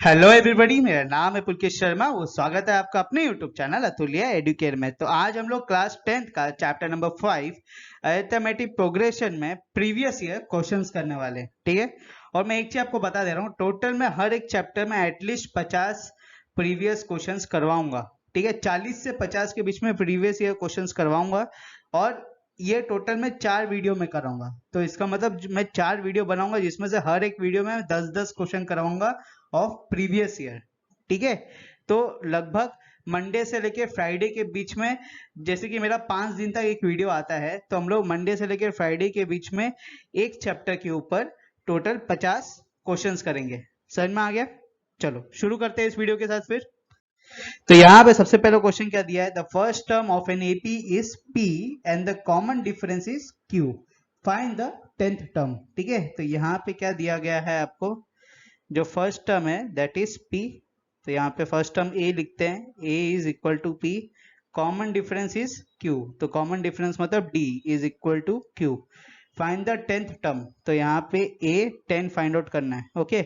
Hello everybody, मेरा नाम है पुलकेश शर्मा। वो स्वागत है आपका अपने यूट्यूब चैनल अतुल्य एडुकेयर में। तो आज हम लोग क्लास 10th का चैप्टर नंबर 5 अरिथमेटिक प्रोग्रेशन में प्रीवियस ईयर क्वेश्चंस करने वाले हैं, ठीक है। और मैं एक चीज आपको बता दे रहा हूँ, टोटल में हर एक चैप्टर में एटलीस्ट 50 प्रीवियस क्वेश्चंस करवाऊंगा, ठीक है। 40 से 50 के बीच में प्रीवियस ईयर क्वेश्चंस करवाऊंगा और ये टोटल में 4 वीडियो में कराऊंगा। तो इसका मतलब मैं 4 वीडियो बनाऊंगा जिसमें से हर एक वीडियो में 10-10 क्वेश्चन कराऊंगा ऑफ प्रीवियस ईयर, ठीक है। तो लगभग मंडे से लेके फ्राइडे के बीच में, जैसे कि मेरा 5 दिन तक एक वीडियो आता है, तो हम लोग मंडे से लेके फ्राइडे के बीच में एक चैप्टर के ऊपर टोटल 50 क्वेश्चंस करेंगे। समझ में आ गया? चलो शुरू करते हैं इस वीडियो के साथ फिर। तो यहाँ पे सबसे पहला क्वेश्चन क्या दिया है, the first term of an AP is P and the common difference is Q, find the 10th term, ठीक है। तो यहाँ पे क्या दिया गया है आपको, जो फर्स्ट टर्म है दैट इज p। तो यहाँ पे फर्स्ट टर्म a लिखते हैं, a is equal to p, common difference is q। तो कॉमन डिफरेंस मतलब d is equal to q। Find the 10th term, तो यहाँ पे a 10 फाइंड आउट करना है, ओके।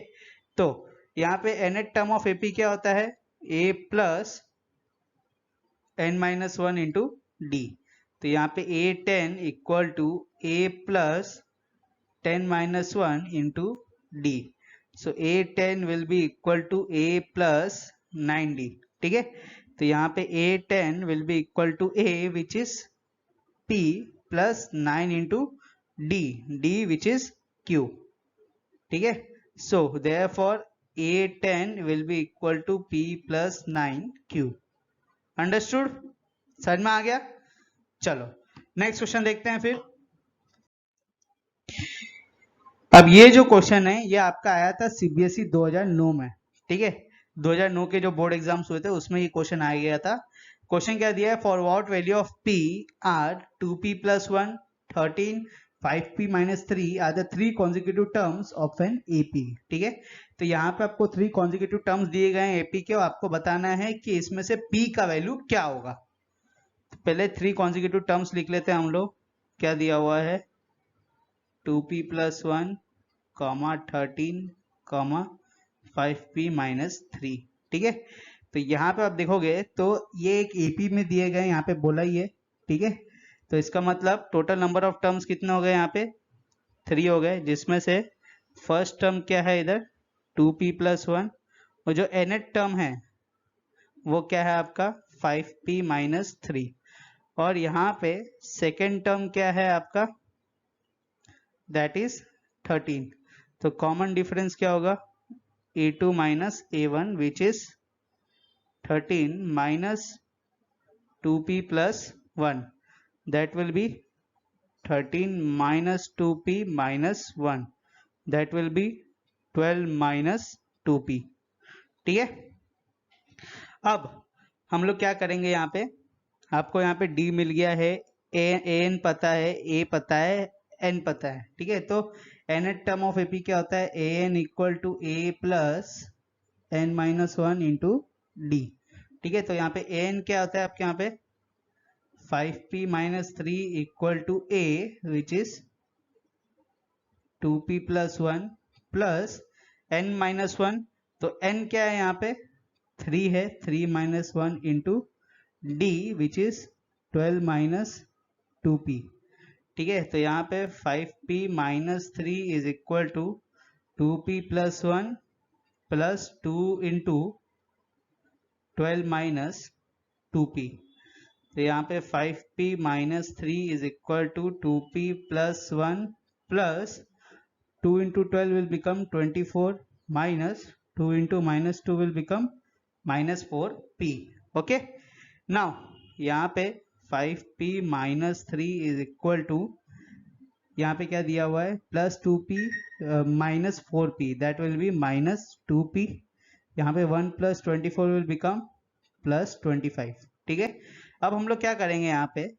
तो यहाँ पे nth टर्म ऑफ ap क्या होता है, a plus n minus one into d. तो यहाँ पे a 10 equal to a plus 10 minus 1 into d. So a10 will be equal to a plus 9d, ठीक है। तो यहाँ पे a10 will be equal to a which is p plus 9 into d which is q, ठीक है। So therefore a10 will be equal to p plus 9q. Understood? समझ में आ गया? चलो नेक्स्ट क्वेश्चन देखते हैं फिर। अब ये जो क्वेश्चन है ये आपका आया था सीबीएसई 2009 में, ठीक है। 2009 के जो बोर्ड एग्जाम्स हुए थे उसमें ये क्वेश्चन आ गया था। क्वेश्चन क्या दिया है, for what value of p are 2p plus 1 13 5p minus 3 are the 3 consecutive terms of an AP, ठीक है। तो यहाँ पे आपको 3 consecutive terms दिए गए हैं AP के, और आपको बताना है कि इसमें से p का वैल्यू क्या होगा। तो पहले 3 consecutive terms लिख लेते हैं हम लोग। क्या दिया हुआ है, 2p plus 1 comma 13 comma 5p minus 3, ठीक है। तो यहाँ पे आप देखोगे तो ये एक एपी में दिए गए, यहाँ पे बोला ही है, ठीक है। तो इसका मतलब टोटल नंबर ऑफ टर्म्स कितने हो गए, यहाँ पे 3 हो गए, जिसमें से फर्स्ट टर्म क्या है इधर 2p plus 1, और जो nth टर्म है वो क्या है आपका 5p माइनस 3, और यहाँ पे सेकेंड टर्म क्या है आपका दैट इज 13। तो कॉमन डिफरेंस क्या होगा, a2 minus a1 which is 13 minus 2p plus 1, that will B 13 minus 2p minus 1, that will B 12 minus 2p, ठीक है। अब हम लोग क्या करेंगे, यहाँ पे आपको यहाँ पे d मिल गया है, an पता है, a पता है, n पता है, ठीक है। तो nth टर्म ऑफ एपी क्या होता है, an equal to a plus n minus one into d, ठीक है। तो यहाँ पे an क्या होता है आपके यहाँ पे 5p minus 3 equal to a which is 2p plus 1 plus n minus 1। तो n क्या है यहाँ पे 3 है, 3 minus 1 into d which is 12 minus 2p, ठीक है। तो यहाँ पे 5p minus 3 is equal to 2p plus 1 plus 2 into 12 minus 2p। तो यहाँ पे 5p minus 3 is equal to 2p plus 1 plus 2 into 12 will become 24 minus 2 into minus 2 will become minus 4p, okay। now यहाँ पे 5p minus 3 is equal to, यहाँ पे क्या दिया हुआ है plus 2p minus 4p, that will B minus 2p। यहाँ पे 1 प्लस 24 विल बिकम प्लस 25, ठीक है। अब हम लोग क्या करेंगे, यहाँ पे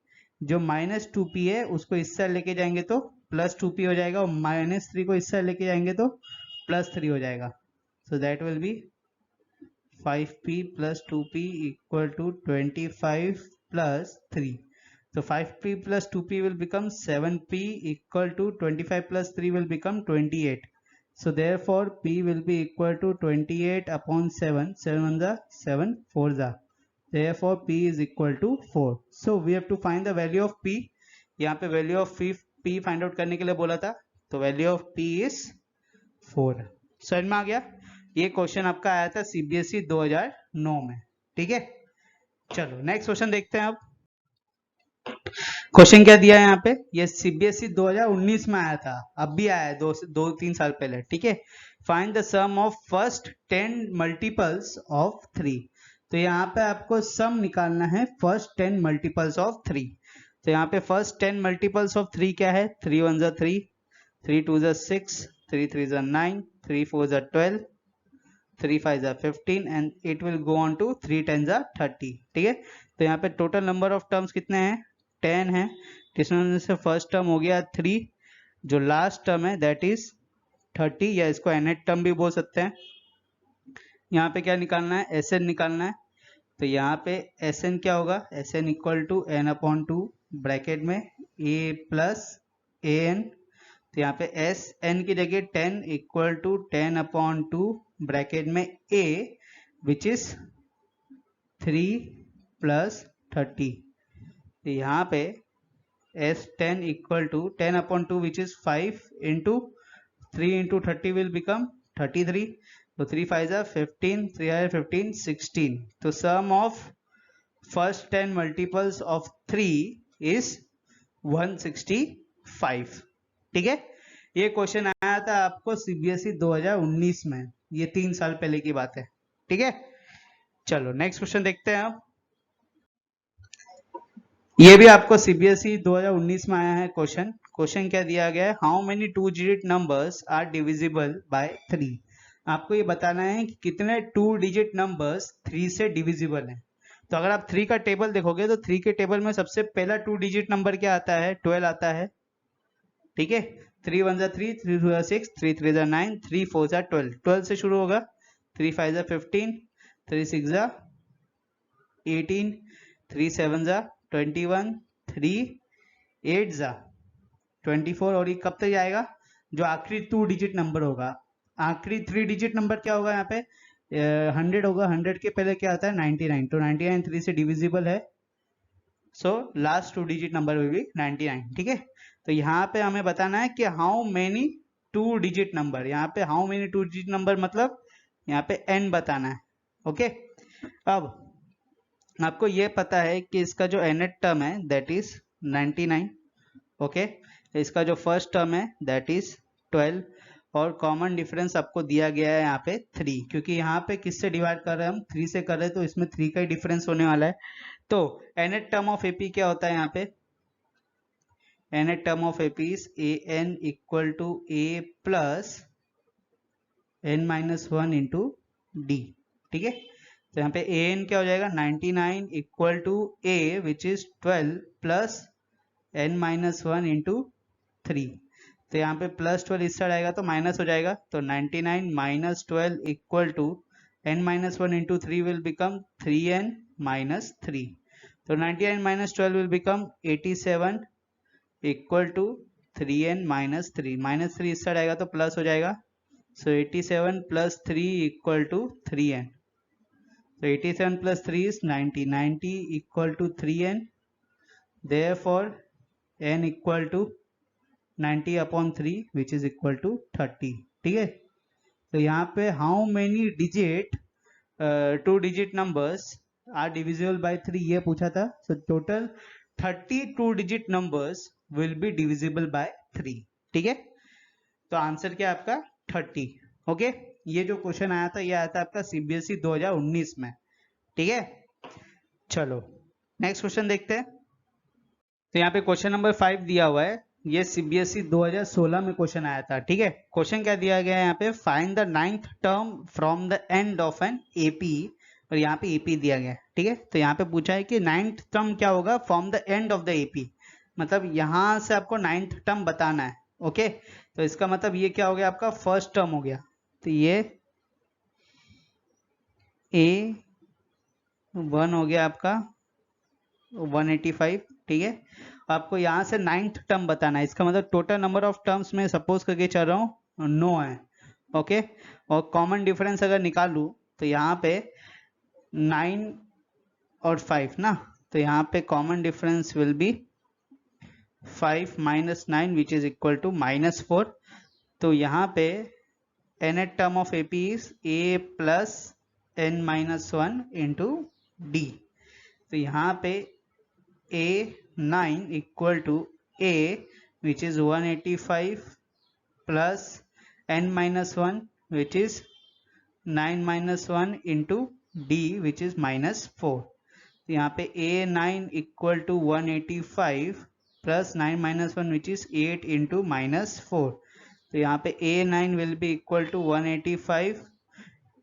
जो माइनस 2p है उसको इस साइड लेके जाएंगे तो प्लस 2p हो जाएगा, और माइनस 3 को इस साइड लेके जाएंगे तो प्लस 3 हो जाएगा। So that will be 5p plus 2p equal to 25 plus 3। So 5p plus 2p will become 7p equal to 25 plus 3 will become 28. So therefore P will be equal to 28 upon 7. 7 1 the 7 4 the. Therefore P is equal to 4. So we have to find the value of P. यहाँ पे value of P find out करने के लिए बोला था, तो value of P is 4. समझ में आ गया? ये क्वेश्चन आपका आया था CBSE 2009 में. ठीक है, चलो नेक्स्ट क्वेश्चन देखते हैं. अब क्वेश्चन क्या दिया है यहाँ पे? ये CBSE 2019 में आया था, अब भी आया है 2-3 साल पहले. ठीक है, find the sum of first 10 multiples of 3. तो यहाँ पे आपको सम निकालना है फर्स्ट 10 मल्टीपल्स ऑफ 3. तो यहाँ पे फर्स्ट 10 मल्टीपल्स ऑफ 3 क्या है? 3 1 जा 3, 3 2 जा 6, 3 3 जा 9, 3 4 जा 12, 3 5 जा 15 and it will go on to 3 10 जा 30. ठीक है, तो यहाँ पे टोटल नंबर ऑफ टर्म्स कितने हैं? 10 है. जिसमें से फर्स्ट टर्म हो गया 3, जो लास्ट टर्म है दैट इज 30, या इसको nth टर्म भी बोल सकते हैं. यहाँ पे क्या निकालना है? Sn निकालना है. तो यहाँ पे Sn क्या होगा? Sn equal to n upon 2 bracket में a प्लस an. तो यहाँ पे Sn की जगह 10 इक्वल टू 10 अपॉन 2 ब्रैकेट में a विच इज 3 प्लस 30. तो यहाँ पे S10 equal to 10 upon 2 which is 5 into 3 into 30 will become 33. तो 3 5 जा 15, 3 है 15, 16. तो sum of first 10 multiples of 3 is 165. ठीक है, ये क्वेश्चन आया था आपको CBSE 2019 में, ये 3 साल पहले की बात है. ठीक है, चलो नेक्स्ट क्वेश्चन देखते हैं. अब ये भी आपको CBSE 2019 में आया है क्वेश्चन. क्वेश्चन क्या दिया गया है? How many 2 digit numbers are divisible by 3. आपको ये बताना है कि कितने 2 डिजिट नंबर्स 3 से डिविजिबल हैं. तो अगर आप 3 का टेबल देखोगे तो 3 के टेबल में सबसे पहला 2 डिजिट नंबर क्या आता है? 12 आता है. ठीक है, 3 1 जा 3, 3 2 जा 6, 3 3 जा 9, 3 4 जा 12. 12 से शुरू होगा. 3 5 जा 15, 3 6 जा 18, 3 7 जा 21, 3 8 जा 24. और ये कब तक जाएगा? जो आखिरी 2 डिजिट नंबर होगा. आखिरी 3 डिजिट नंबर क्या होगा? यहाँ पे 100 होगा. 100 के पहले क्या आता है? 99. तो 99 3 से डिविजिबल है. So last 2 digit number will be 99. ठीक है, तो यहाँ पे हमें बताना है कि हाउ मेनी 2 डिजिट नंबर. यहाँ पे हाउ मेनी 2 डिजिट नंबर मतलब यहाँ पे n बताना है. ओके, अब आपको ये पता है कि इसका जो nth टर्म है दैट इज 99. ओके, इसका जो फर्स्ट टर्म है दैट इज 12 और कॉमन डिफरेंस आपको दिया गया है यहाँ पे 3, क्योंकि यहाँ पे किससे डिवाइड कर रहे हैं हम? 3 से कर रहे हैं, तो इसमें 3 का ही डिफरेंस होने वाला है. तो nth टर्म ऑफ AP क्या होता है? यहाँ पे nth term of AP is an equal to a plus n minus 1 into d. ठीक है, तो यहाँ पे an क्या हो जाएगा? 99 equal to a which is 12 plus n minus 1 into 3. तो यहाँ पे प्लस 12 इस साइड आएगा तो माइनस हो जाएगा. तो 99 minus 12 equal to n minus 1 into 3 will become 3n minus 3. तो 99 minus 12 will become 87 equal to 3n minus 3. Minus 3 इस साइड आएगा तो प्लस हो जाएगा. So 87 plus 3 equal to 3n. So 87 plus 3 is 90. 90 equal to 3n. Therefore, n equal to 90 upon 3 which is equal to 30. ठीक है, तो यहाँ पे how many digit 2 digit numbers are divisible by 3 ये पूछा था. So total 32 digit numbers will be divisible by 3. ठीक है, तो आंसर क्या है आपका? 30. ओके, ये जो क्वेश्चन आया था ये आया था आपका CBSE 2019 में. ठीक है, चलो नेक्स्ट क्वेश्चन देखते हैं. तो यहाँ पे क्वेश्चन नंबर 5 दिया हुआ है. ये CBSE 2016 में क्वेश्चन आया था. ठीक है, क्वेश्चन क्या दिया गया है यहाँ पे? Find the 9th term from the end of an AP. और यहाँ पे AP दिया गया है. ठीक है, तो यहाँ पे पूछा है कि 9th टर्म क्या होगा from the end of the AP. मतलब यहाँ से आपको 9th टर्म बताना है. ओके, तो इसका मतलब ये क्या हो गया? आपका फर्स्ट टर्म हो गया. तो ये A1 हो गया आपका 185. ठीक है, आपको यहाँ से 9th टर्म बताना है. इसका मतलब टोटल नंबर ऑफ टर्म्स में सपोज करके चल रहा हूँ 9 है. ओके, और कॉमन डिफरेंस अगर निकालूं तो यहाँ पे 9 और 5 ना, तो यहाँ पे common difference will be 5 minus 9 which is equal to -4। तो यहाँ पे nth term of AP is a plus n minus 1 into d। तो यहाँ पे A9 equal to A which is 185 plus n minus 1 which is 9 minus 1 into D which is -4। तो यहाँ पे A9 equal to 185 plus 9 minus 1 which is 8 into -4। तो यहाँ पे A9 will be equal to 185,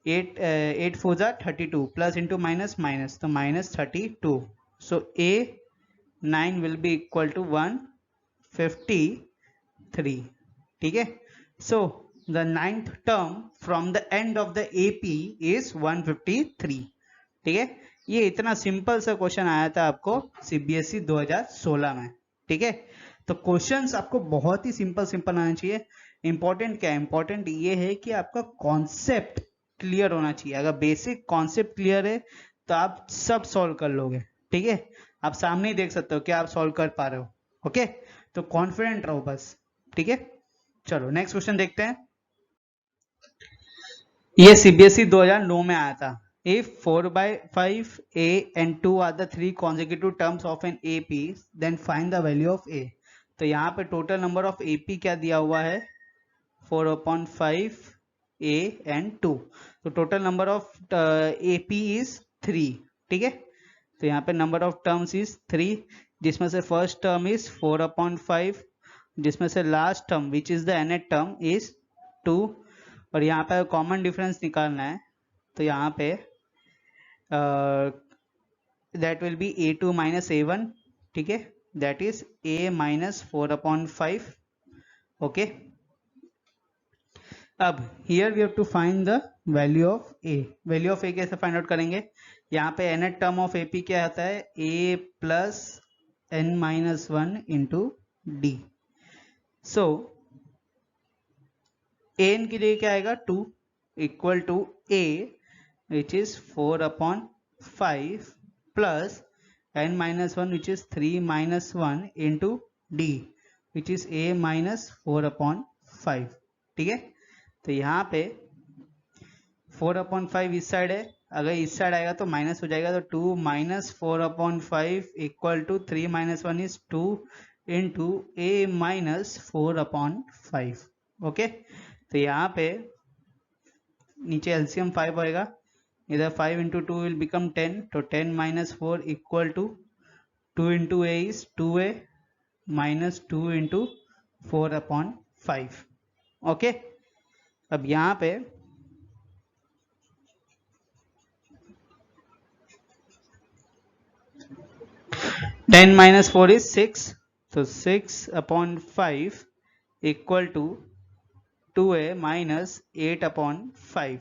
8 4 जा 32 प्लस इंटू माइनस माइनस तो -32। सो A9 will be equal to 153। ठीक है, सो the ninth term from the end of the AP is 153। ठीक है, ये इतना सिंपल सा क्वेश्चन आया था आपको CBSE 2016 में। ठीक है, तो क्वेश्चंस आपको बहुत ही सिंपल आना चाहिए। इंपॉर्टेंट क्या है, इंपॉर्टेंट ये है कि आपका कॉन्सेप्ट क्लियर होना चाहिए। अगर बेसिक कॉन्सेप्ट क्लियर है तो आप सब सॉल्व कर लोगे। ठीक है, आप सामने ही देख सकते हो कि आप सॉल्व कर पा रहे हो। ओके, तो कॉन्फिडेंट रहो बस। ठीक है, चलो नेक्स्ट क्वेश्चन देखते हैं। ये CBSE 2009 में आया था। If 4/5 A and 2 are the 3 consecutive terms of an AP, then find the value of A। तो यहाँ पे टोटल नंबर ऑफ AP क्या दिया हुआ है, 4/5 A and 2। तो total number of AP is 3। ठीक है, तो यहाँ पे नंबर ऑफ टर्म्स इज 3, जिसमें से फर्स्ट टर्म इज 4/5, जिसमें से last term which is the nth term is 2, और यहाँ पे कॉमन डिफरेंस निकालना है। तो यहाँ पे that will B A2 minus A1। ठीक है, that is A minus 4/5। Okay, अब here we have to find the value of A। Value of A कैसे फाइंड आउट करेंगे, यहाँ पे nth टर्म ऑफ AP क्या आता है, A plus n minus 1 into d. So n के लिए क्या आएगा, 2 equal to A which is 4/5 plus n minus 1 which is 3 minus 1 into D which is A minus 4/5। ठीक है, तो यहाँ पे 4/5 इस साइड है, अगर इस साइड आएगा तो माइनस हो जाएगा, तो 2 minus 4/5 equal to 3 minus 1 is 2 into A minus 4/5। Okay, तो यहाँ पे नीचे एलसीएम 5 होएगा, इधर 5 इंटू 2 विल बिकम 10, तो 10 minus 4 equal to 2 into a is 2A minus 2 into 4/5। Okay, अब यहाँ पे टेन माइनस 4 इज 6, तो 6/5 इक्वल टू 2A माइनस 8/5।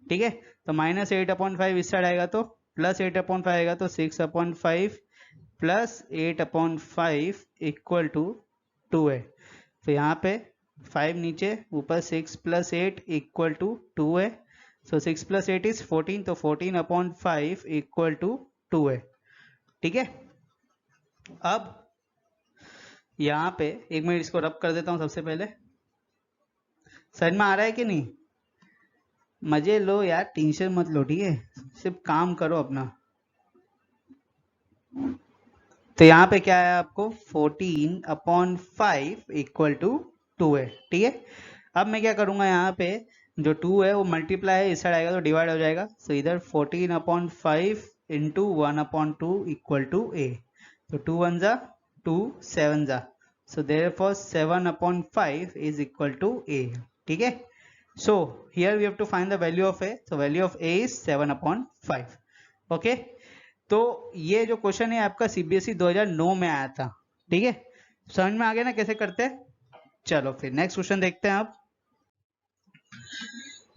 ठीक है, तो माइनस 8/5 इस साइड आएगा तो प्लस 8/5 आएगा, तो 6/5 प्लस 8/5 इक्वल टू 2A। तो यहाँ पे 5 नीचे, ऊपर 6 plus 8 equal to 2A। So 6 plus 8 is 14, तो 14/5 इक्वल टू 2A। ठीक है, अब यहाँ पे एक मिनट इसको रब कर देता हूँ सबसे पहले। समझ में आ रहा है कि नहीं, मजे लो यार, टेंशन मत लो। ठीक है, सिर्फ काम करो अपना। तो यहाँ पे क्या है आपको, 14/5 इक्वल टू 2A। ठीक है, अब मैं क्या करूंगा, यहाँ पे जो 2 है वो मल्टीप्लाई है, इस साइड आएगा तो डिवाइड हो जाएगा। सो इधर 14/5 इंटू 1/2 इक्वल टू A। तो 2 1 जा 2, 7 जा, so therefore 7/5 is equal to A। ठीक है, so here we have to find the value of A, so value of A is 7/5। Okay, तो ये जो क्वेश्चन है आपका CBSE 2009 में आया था। ठीक है, समझ में आ गया ना कैसे करते हैं। चलो फिर नेक्स्ट क्वेश्चन देखते हैं। आप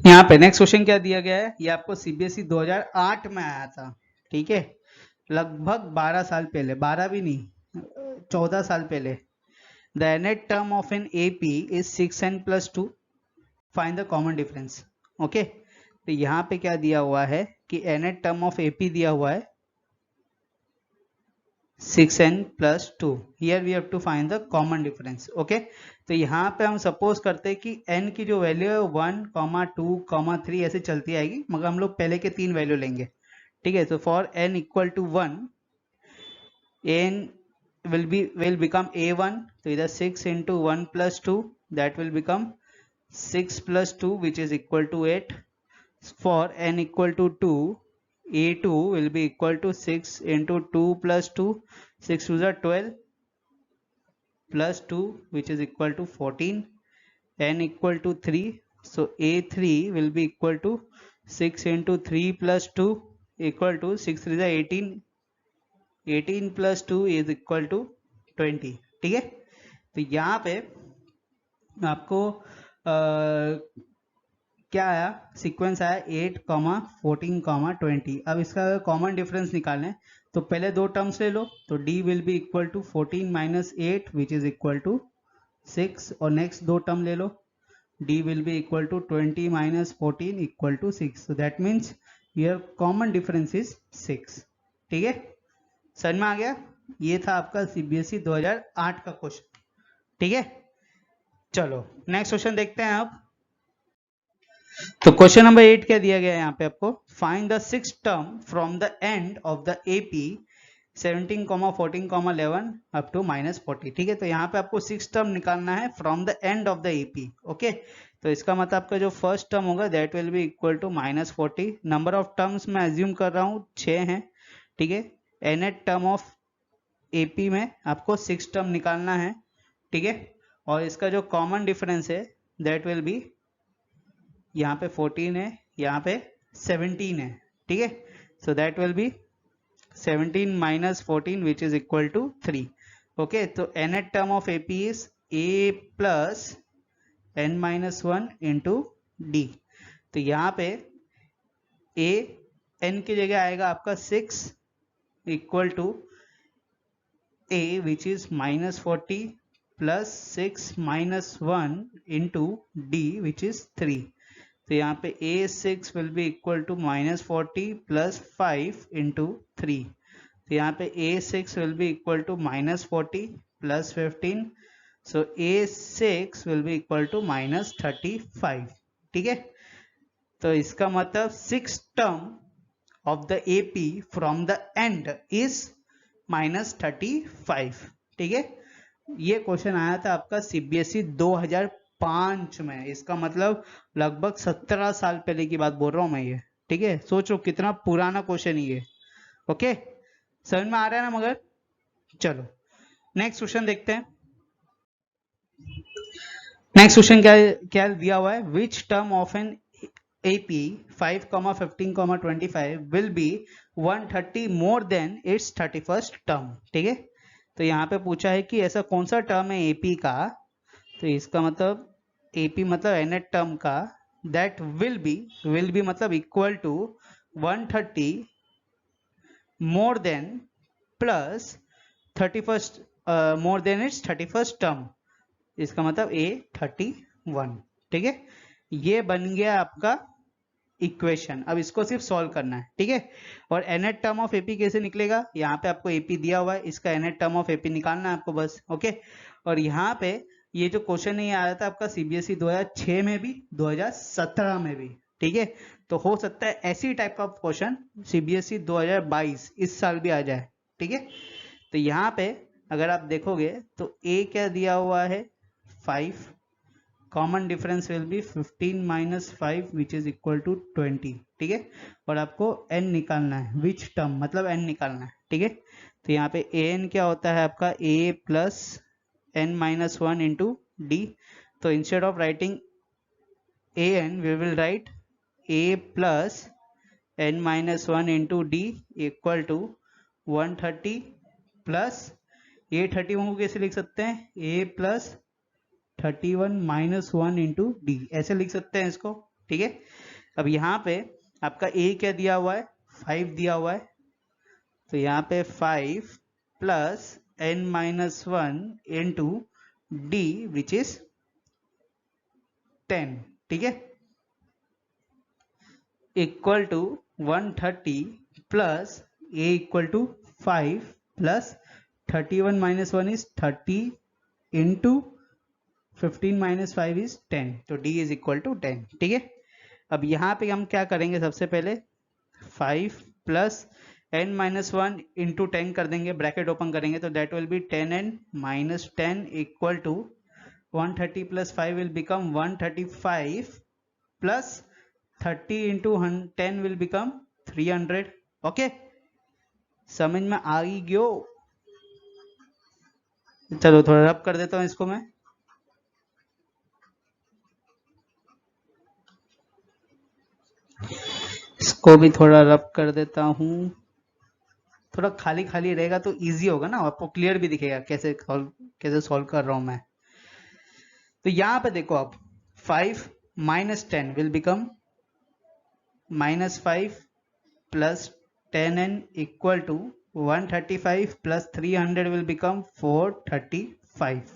यहाँ पे नेक्स्ट क्वेश्चन क्या दिया गया है, ये आपको CBSE 2008 में आया था। ठीक है, लगभग 12 साल पहले, 12 भी नहीं 14 साल पहले। The nth term of an AP is 6n plus 2। Find the common difference. Okay, तो यहाँ पे क्या दिया हुआ है कि nth टर्म ऑफ AP दिया हुआ है 6n plus 2. Here we have to find the common difference. Okay, तो यहाँ पे हम सपोज करते हैं कि n की जो वैल्यू है 1, 2, 3 ऐसे चलती आएगी, मगर हम लोग पहले के 3 वैल्यू लेंगे। ठीक है, तो for n equal to 1, n will become a1, तो इधर 6 into 1 plus 2, that will become 6 plus 2 which is equal to 8. For n equal to 2, a2 will be equal to 6 into 2 plus 2, 6 to the 12 plus 2 which is equal to 14. n equal to 3, so a3 will be equal to 6 into 3 plus 2 equal to 6 to the 18, 18 plus 2 is equal to 20. ठीक है, तो यहाँ पे आपको क्या आया, sequence आया 8, 14, 20। अब इसका कॉमन डिफरेंस निकालें तो पहले दो टर्म्स ले लो, तो d will be equal to 14 minus 8 which is equal to 6, और नेक्स्ट दो टर्म ले लो, d will be equal to 20 minus 14 equal to 6, so that means here common difference is 6। ठीक है, समझ में आ गया? ये था आपका CBSE 2008 का क्वेश्चन। ठीक है, चलो नेक्स्ट क्वेश्चन देखते हैं अब। तो क्वेश्चन नंबर 8 क्या दिया गया है यहाँ पे आपको, find the 6 term from the end of the AP 17, 14, 11 up to -40। ठीक है, तो यहाँ पे आपको 6 टर्म निकालना है from the end of the AP। Okay, तो इसका मतलब आपका जो फर्स्ट टर्म होगा that will be equal to -40। Number of terms मैं एज्यूम कर रहा हूँ 6 हैं। ठीक है, nth टर्म ऑफ AP में आपको 6 टर्म निकालना है। ठीक है, और इसका जो कॉमन डिफरेंस है दैट विल बी, यहाँ पे 14 है, यहाँ पे 17 है। ठीक है, so that will be 17 minus 14 which is equal to 3। Okay, तो nth term of AP is a plus n minus 1 into d. तो यहाँ पे a n की जगह आएगा आपका 6 equal to a which is -40 plus 6 minus 1 into d which is 3। तो यहाँ पे a6 will be equal to -40 plus 5 into 3। तो यहाँ पे a6 will be equal to -40 plus 15, so a6 will be equal to -35। ठीक है, तो इसका मतलब 6 term of the AP from the end is -35। ठीक है, ये क्वेश्चन आया था आपका CBSE 2005 में, इसका मतलब लगभग 17 साल पहले की बात बोल रहा हूं मैं ये। ठीक है, सोचो कितना पुराना क्वेश्चन ये। ओके, समझ में आ रहा है ना? मगर चलो नेक्स्ट क्वेश्चन देखते हैं। नेक्स्ट क्वेश्चन क्या दिया हुआ है, which term of an AP 5, 15, 25 will be 130 more than its 31st term. ठीक है, तो यहाँ पे पूछा है कि ऐसा कौन सा टर्म है AP का, तो इसका मतलब AP मतलब nth टर्म का, दैट विल बी मतलब equal to 130 more than plus 31st more than its 31st term, इसका मतलब A31। ठीक है, ये बन गया आपका इक्वेशन। अब इसको सिर्फ सॉल्व करना है। ठीक है, और nth टर्म ऑफ AP कैसे निकलेगा, यहाँ पे आपको AP दिया हुआ है, इसका nth टर्म ऑफ AP निकालना है आपको बस। ओके, और यहाँ पे ये जो क्वेश्चन नहीं आया था आपका CBSE 2006 में भी 2017 में भी। ठीक है, तो हो सकता है ऐसी टाइप का क्वेश्चन CBSE 2022 इस साल भी आ जाए। ठीक है, तो यहाँ पे अगर आप देखोगे तो A क्या दिया हुआ है 5, common difference will be 15 minus 5 which is equal to 20। ठीक है, और आपको n निकालना है, विच टर्म मतलब n निकालना है। ठीक है, तो यहाँ पे an क्या होता है आपका a plus n minus 1 into d. तो instead of writing an we will write a plus n minus 1 into d equal to 130 plus a 31 को कैसे लिख सकते हैं, a plus 31 minus 1 into d, ऐसे लिख सकते हैं इसको। ठीक है, अब यहाँ पे आपका a क्या दिया हुआ है 5 दिया हुआ है, तो यहाँ पे 5 plus n minus 1 into d which is 10। ठीक है, equal to 130 plus a equal to 5 plus 31 minus 1 is 30 into 15 minus 5 is 10, तो d इज इक्वल टू 10। ठीक है, अब यहाँ पे हम क्या करेंगे, सबसे पहले 5 प्लस n माइनस 1 इंटू 10 कर देंगे, ब्रैकेट ओपन करेंगे तो that will be 10n minus 10 equal to 130 plus 5 will become 135 plus 30 into 10 will become 300। Okay, समझ में आ ही गयो? चलो थोड़ा रब कर देता हूँ इसको मैं। इसको भी थोड़ा रब कर देता हूँ, थोड़ा खाली खाली रहेगा तो इजी होगा ना, आपको क्लियर भी दिखेगा कैसे सॉल्व कर रहा हूं मैं। तो यहां पे देखो आप 5 minus 10 will become minus 5 plus 10n equal to 135 plus 300 will become 435।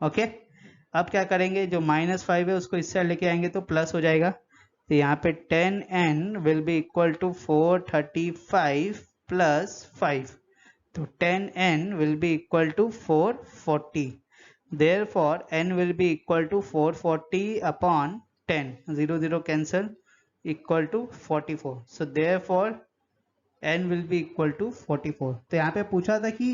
Okay, अब क्या करेंगे, जो माइनस 5 है उसको इससे लेके आएंगे तो प्लस हो जाएगा, तो यहाँ पे 10n will be equal to 435 plus 5, तो 10n will be equal to 440, therefore n will be equal to 440 upon 10, 0 0 cancel, equal to 44, so therefore n will be equal to 44। तो यहाँ पे पूछा था कि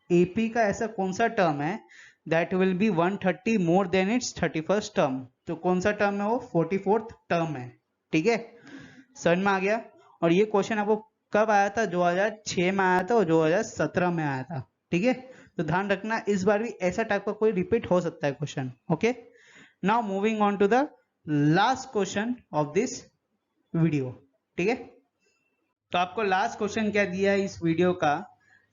AP का ऐसा कौन सा टर्म है that will be 130 more than its 31st term, तो कौन सा टर्म है वो 44th टर्म है। ठीक है, समझ में आ गया? और ये क्वेश्चन आपको कब आया था, 2006 में आया था और 2017 में आया था। ठीक है, तो ध्यान रखना इस बार भी ऐसा टाइप का कोई रिपीट हो सकता है question. Okay, now moving on to the last question of this video. ठीक है, तो आपको लास्ट क्वेश्चन क्या दिया है इस वीडियो का,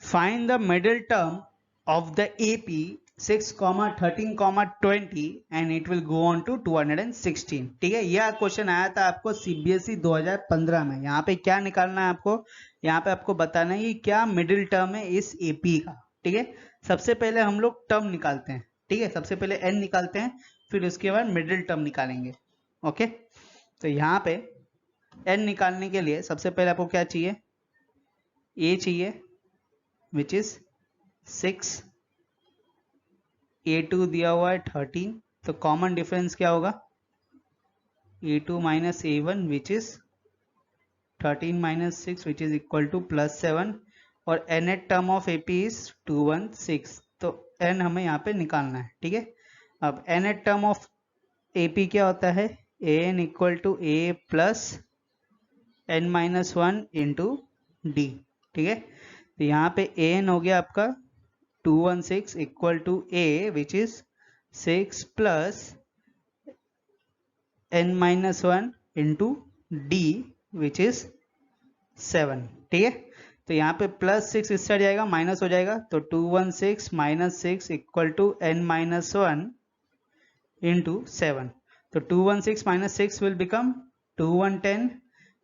find the middle term of the AP 6, 13, 20 and it will go on to 216। ठीक है, यह क्वेश्चन आया था आपको CBSE 2015 में। यहाँ पे क्या निकालना है आपको, यहाँ पे आपको बताना है कि क्या मिडिल टर्म है इस AP का। ठीक है, सबसे पहले हम लोग टर्म निकालते हैं। ठीक है, सबसे पहले n निकालते हैं, फिर उसके बाद मिडिल टर्म निकालेंगे। ओके, तो यहाँ पे n निकालने के लिए सबसे पहले आपको क्या चाहिए, a चाहिए विच इज 6, A2 दिया हुआ है 13, तो कॉमन डिफरेंस क्या होगा, A2 minus A1 which is 13 minus 6 which is equal two plus 7, और nth term of AP is 216, तो n हमें यहाँ पे निकालना है। ठीक है, अब nth टर्म ऑफ AP क्या होता है, an equal to a plus n minus 1 into d. ठीक है, तो यहाँ पे an हो गया आपका 216 equal to a which is 6 plus n minus 1 into d which is 7। ठीक है, तो यहाँ पे प्लस 6 इस साइड जाएगा, माइनस हो जाएगा, तो 216 minus 6 equal to n minus 1 into 7, तो 216 minus 6 will become 2110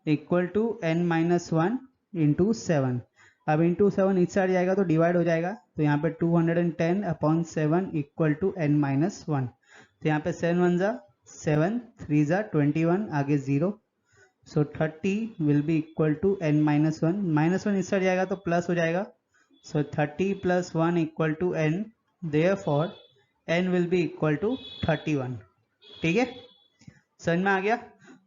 equal to n minus 1 into 7। अब इंटू 7 इस साइड जाएगा तो डिवाइड हो जाएगा, तो यहाँ पे 210 upon 7 equal to n minus 1, तो यहाँ पे 7 1 जा 7, 3 जा 21, आगे 0, so 30 will be equal to n minus 1, minus 1 इस साइड जाएगा तो प्लस हो जाएगा, so 30 plus 1 equal to n, therefore n will be equal to 31। ठीक है, समझ में आ गया?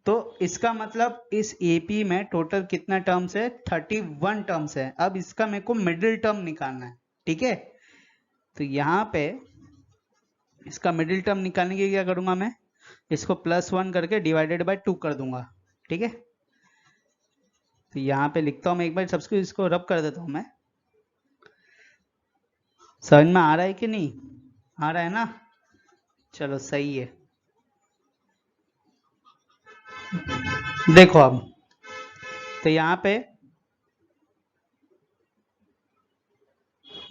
तो इसका मतलब इस AP में टोटल कितना टर्म्स है, 31 टर्म्स है। अब इसका मेरे को मिडिल टर्म निकालना है। ठीक है, तो यहाँ पे इसका मिडिल टर्म निकालने के लिए क्या करूंगा मैं, इसको +1 करके डिवाइडेड बाय 2 कर दूंगा। ठीक है, तो यहाँ पे लिखता हूँ मैं एक बार, सबको इसको रब कर देता हूँ मैं। समझ में आ रहा है कि नहीं आ रहा है ना? चलो सही है। देखो अब, तो यहाँ पे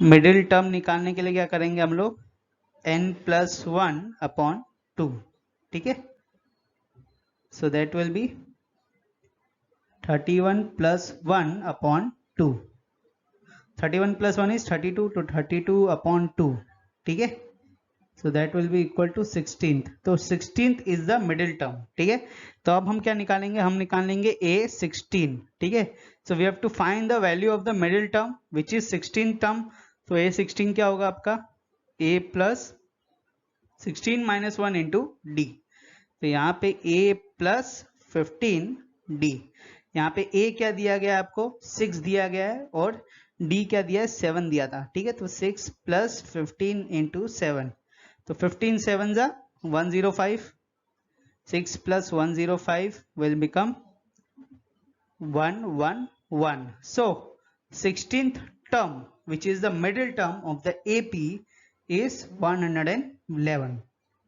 मिडिल टर्म निकालने के लिए क्या करेंगे हम लोग, n+1 अपॉन 2। ठीक है, so that will be 31 plus 1 upon 2, 31 plus 1 is 32, तो 32 अपॉन 2। ठीक है, so that will be equal to 16th। तो 16th is the middle term, ठीक है। तो अब हम क्या निकालेंगे, हम निकालेंगे A16, ठीक है। So we have to find the value of the middle term which is 16th term. तो A16 क्या होगा आपका, A plus 16 minus 1 into d. तो यहाँ पे A प्लस 15D, यहाँ पे A क्या दिया गया है आपको, 6 दिया गया है, और D क्या दिया है, 7 दिया था, ठीक है। तो 6 प्लस 15 इंटू 7, तो 15 7 जा 105, 6 plus 105 will become 111. So 16th term which is the middle term of the AP is 111,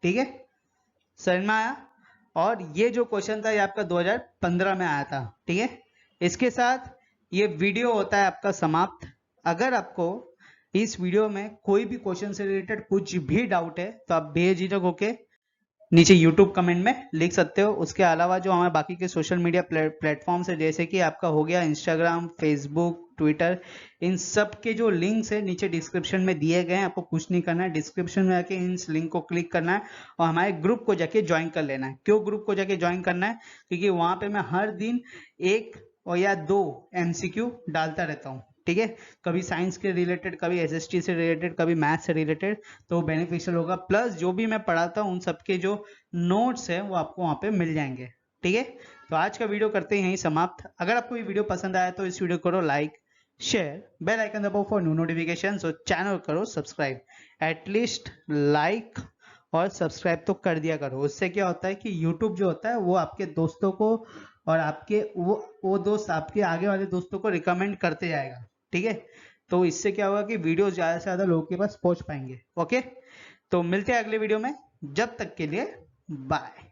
ठीक है, समझ में आया। और ये जो क्वेश्चन था ये आपका 2015 में आया था, ठीक है। इसके साथ ये वीडियो होता है आपका समाप्त। अगर आपको इस वीडियो में कोई भी क्वेश्चन से रिलेटेड कुछ भी डाउट है तो आप बेझिझक होके नीचे YouTube कमेंट में लिख सकते हो। उसके अलावा जो हमारे बाकी के सोशल मीडिया प्लेटफॉर्म्स है, जैसे कि आपका हो गया इंस्टाग्राम, फेसबुक, ट्विटर, इन सब के जो लिंक्स है नीचे डिस्क्रिप्शन में दिए गए हैं। आपको कुछ नहीं करना है, डिस्क्रिप्शन में जाके इन लिंक को क्लिक करना है और हमारे ग्रुप को जाके ज्वाइन कर लेना है। क्यों ग्रुप को जाके ज्वाइन करना है, क्योंकि वहां पे मैं हर दिन 1 और या 2 MCQ डालता रहता हूँ, ठीक है। कभी साइंस के रिलेटेड, कभी SST से रिलेटेड, कभी मैथ से रिलेटेड, तो बेनिफिशियल होगा। प्लस जो भी मैं पढ़ाता हूँ उन सबके जो नोट्स है वो आपको वहाँ पे मिल जाएंगे, ठीक है। तो आज का वीडियो करते हैं यहीं समाप्त। अगर आपको ये वीडियो पसंद आया तो इस वीडियो को करो लाइक, शेयर, बेल आइकन दबाओ फॉर न्यू नोटिफिकेशन, और चैनल करो सब्सक्राइब। एटलीस्ट लाइक और सब्सक्राइब तो कर दिया करो। उससे क्या होता है कि यूट्यूब जो होता है वो आपके दोस्तों को और आपके वो दोस्त आपके आगे वाले दोस्तों को रिकमेंड करते जाएगा, ठीक है। तो इससे क्या होगा कि वीडियो ज्यादा से ज्यादा लोगों के पास पहुंच पाएंगे। ओके, तो मिलते हैं अगले वीडियो में, जब तक के लिए बाय।